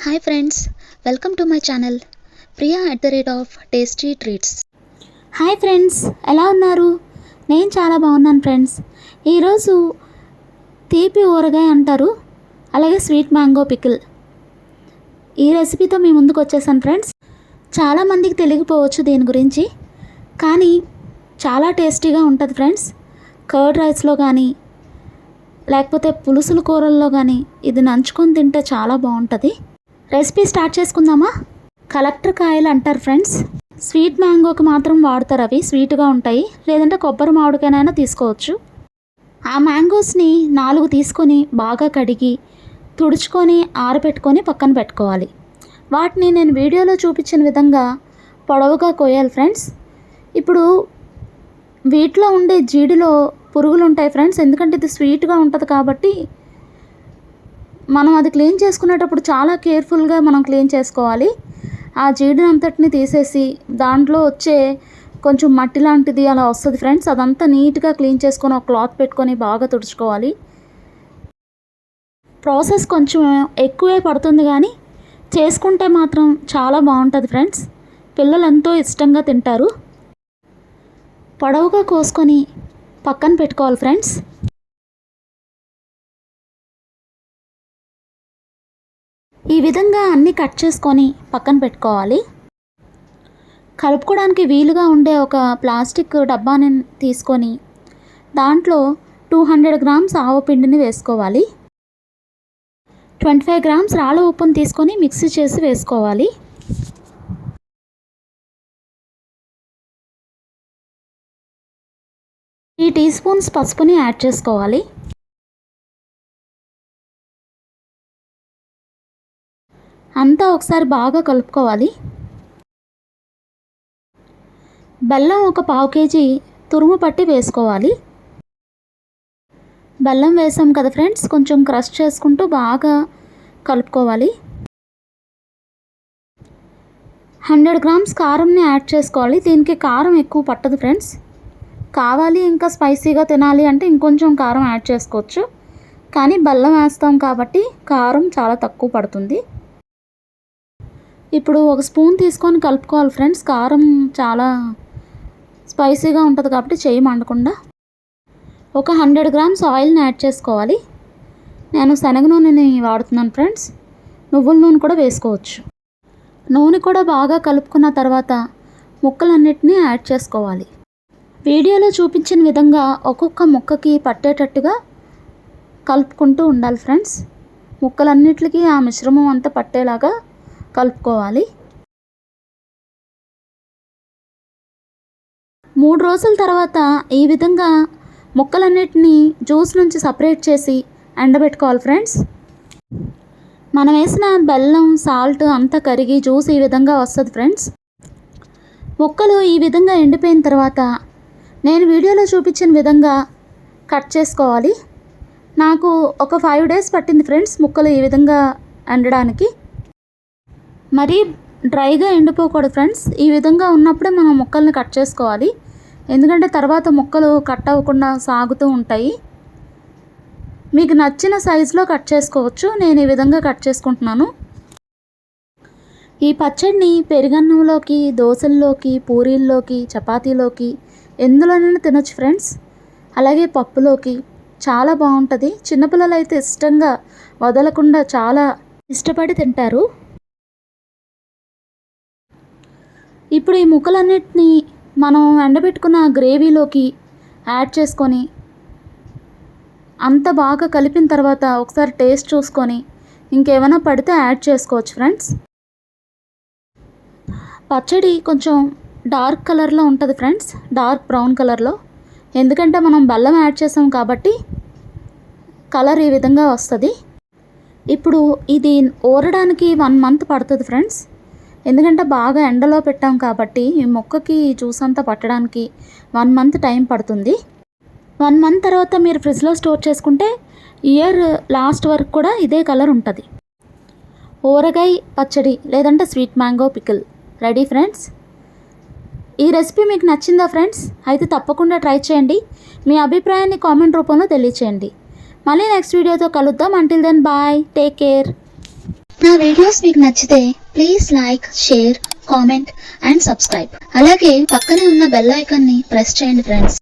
Hi friends, welcome to my channel Priya@tasty treats. Hi friends, ఎలా ఉన్నారు? నేను చాలా బాగున్నాను ఫ్రెండ్స్. ఈరోజు తీపి ఊరగాయ అంటారు, అలాగే స్వీట్ మ్యాంగో పికిల్ ఈ రెసిపీతో మీ ముందుకు వచ్చేసాను ఫ్రెండ్స్. చాలామందికి తెలియకపోవచ్చు దీని గురించి, కానీ చాలా టేస్టీగా ఉంటుంది ఫ్రెండ్స్. కర్డ్ రైస్లో కానీ లేకపోతే పులుసుల కూరల్లో కానీ ఇది నంచుకొని తింటే చాలా బాగుంటుంది. రెసిపీ స్టార్ట్ చేసుకుందామా? కలెక్టర్ కాయలు అంటారు ఫ్రెండ్స్. స్వీట్ మ్యాంగోకి మాత్రం వాడతారు, అవి స్వీట్గా ఉంటాయి. లేదంటే కొబ్బరి మామిడికాయనైనా తీసుకోవచ్చు. ఆ మ్యాంగోస్ని 4 తీసుకొని బాగా కడిగి తుడుచుకొని ఆరబెట్టుకొని పక్కన పెట్టుకోవాలి. వాటిని నేను వీడియోలో చూపించిన విధంగా పొడవుగా కోయాలి ఫ్రెండ్స్. ఇప్పుడు వీటిలో ఉండే జీడిలో పురుగులు ఉంటాయి ఫ్రెండ్స్, ఎందుకంటే ఇది స్వీట్గా ఉంటుంది కాబట్టి మనం అది క్లీన్ చేసుకునేటప్పుడు చాలా కేర్ఫుల్గా మనం క్లీన్ చేసుకోవాలి. ఆ జీడిని అంతటిని తీసేసి దాంట్లో వచ్చే కొంచెం మట్టి లాంటిది అలా వస్తుంది ఫ్రెండ్స్, అదంతా నీట్గా క్లీన్ చేసుకొని ఒక క్లాత్ పెట్టుకొని బాగా తుడుచుకోవాలి. ప్రాసెస్ కొంచెం ఎక్కువే పడుతుంది, కానీ చేసుకుంటే మాత్రం చాలా బాగుంటుంది ఫ్రెండ్స్. పిల్లలు ఎంతో ఇష్టంగా తింటారు. పొడవుగా కోసుకొని పక్కన పెట్టుకోవాలి ఫ్రెండ్స్. ఈ విధంగా అన్నీ కట్ చేసుకొని పక్కన పెట్టుకోవాలి. కలుపుకోవడానికి వీలుగా ఉండే ఒక ప్లాస్టిక్ డబ్బాని తీసుకొని దాంట్లో 200 గ్రామ్స్ ఆవపిండిని వేసుకోవాలి. 25 గ్రామ్స్ రాళ్ళ ఉప్పును తీసుకొని మిక్సీ చేసి వేసుకోవాలి. ఈ 3 టీ స్పూన్స్ పసుపుని యాడ్ చేసుకోవాలి. అంతా ఒకసారి బాగా కలుపుకోవాలి. బెల్లం ఒక 1/2 కేజీ తురుము పట్టి వేసుకోవాలి. బెల్లం వేసాం కదా ఫ్రెండ్స్, కొంచెం క్రష్ చేసుకుంటూ బాగా కలుపుకోవాలి. 100 గ్రామ్స్ కారంని యాడ్ చేసుకోవాలి. దీనికి కారం ఎక్కువ పట్టదు ఫ్రెండ్స్. కావాలి ఇంకా స్పైసీగా తినాలి అంటే ఇంకొంచెం కారం యాడ్ చేసుకోవచ్చు, కానీ బెల్లం వేస్తాం కాబట్టి కారం చాలా తక్కువ పడుతుంది. ఇప్పుడు ఒక స్పూన్ తీసుకొని కలుపుకోవాలి ఫ్రెండ్స్. కారం చాలా స్పైసీగా ఉంటుంది కాబట్టి చేయి మండకుండా. ఒక 100 గ్రామ్స్ ఆయిల్ని యాడ్ చేసుకోవాలి. నేను శనగ నూనెని వాడుతున్నాను ఫ్రెండ్స్, నువ్వుల నూనె కూడా వేసుకోవచ్చు. నూనె కూడా బాగా కలుపుకున్న తర్వాత ముక్కలన్నిటినీ యాడ్ చేసుకోవాలి. వీడియోలో చూపించిన విధంగా ఒక్కొక్క ముక్కకి పట్టేటట్టుగా కలుపుకుంటూ ఉండాలి ఫ్రెండ్స్. ముక్కలన్నిటికీ ఆ మిశ్రమం అంతా పట్టేలాగా కలుపుకోవాలి. 3 రోజుల తర్వాత ఈ విధంగా ముక్కలన్నిటినీ జ్యూస్ నుంచి సపరేట్ చేసి ఎండబెట్టుకోవాలి ఫ్రెండ్స్. మనం వేసిన బెల్లం సాల్ట్ అంతా కరిగి జ్యూస్ ఈ విధంగా వస్తుంది ఫ్రెండ్స్. ముక్కలు ఈ విధంగా ఎండిపోయిన తర్వాత నేను వీడియోలో చూపించిన విధంగా కట్ చేసుకోవాలి. నాకు ఒక 5 డేస్ పట్టింది ఫ్రెండ్స్ ముక్కలు ఈ విధంగా ఎండడానికి. మరీ డ్రైగా ఎండిపోకూడదు ఫ్రెండ్స్. ఈ విధంగా ఉన్నప్పుడే మనం ముక్కల్ని కట్ చేసుకోవాలి, ఎందుకంటే తర్వాత ముక్కలు కట్ అవ్వకుండా సాగుతూ ఉంటాయి. మీకు నచ్చిన సైజులో కట్ చేసుకోవచ్చు. నేను ఈ విధంగా కట్ చేసుకుంటున్నాను. ఈ పచ్చడిని పెరుగన్నంలోకి, దోశల్లోకి, పూరీల్లోకి, చపాతీలోకి ఎందులోనైనా తినొచ్చు ఫ్రెండ్స్. అలాగే పప్పులోకి చాలా బాగుంటుంది. చిన్నపిల్లలు అయితే ఇష్టంగా వదలకుండా చాలా ఇష్టపడి తింటారు. ఇప్పుడు ఈ ముక్కలన్నిటినీ మనం ఎండబెట్టుకున్న గ్రేవీలోకి యాడ్ చేసుకొని అంత బాగా కలిపిన తర్వాత ఒకసారి టేస్ట్ చూసుకొని ఇంకేమైనా పడితే యాడ్ చేసుకోవచ్చు ఫ్రెండ్స్. పచ్చడి కొంచెం డార్క్ కలర్లో ఉంటుంది ఫ్రెండ్స్, డార్క్ బ్రౌన్ కలర్లో, ఎందుకంటే మనం బెల్లం యాడ్ చేసాం కాబట్టి కలర్ ఈ విధంగా వస్తుంది. ఇప్పుడు ఇది ఊరడానికి 1 మంత్ పడుతుంది ఫ్రెండ్స్, ఎందుకంటే బాగా ఎండలో పెట్టాం కాబట్టి ఈ మొక్కకి జ్యూస్ అంతా పట్టడానికి 1 మంత్ టైం పడుతుంది. 1 మంత్ తర్వాత మీరు ఫ్రిడ్జ్లో స్టోర్ చేసుకుంటే ఇయర్ లాస్ట్ వరకు కూడా ఇదే కలర్ ఉంటుంది. ఊరగాయ పచ్చడి లేదంటే sweet mango pickle ready friends. ఈ రెసిపీ మీకు నచ్చిందా ఫ్రెండ్స్? అయితే తప్పకుండా ట్రై చేయండి. మీ అభిప్రాయాన్ని కామెంట్ రూపంలో తెలియచేయండి. మళ్ళీ నెక్స్ట్ వీడియోతో కలుద్దాం. Until then bye, take care. నా వీడియోస్ మీకు నచ్చితే please like, share, comment and subscribe. అలాగే పక్కనే ఉన్న బెల్ ఐకాన్ని ప్రెస్ చేయండి ఫ్రెండ్స్.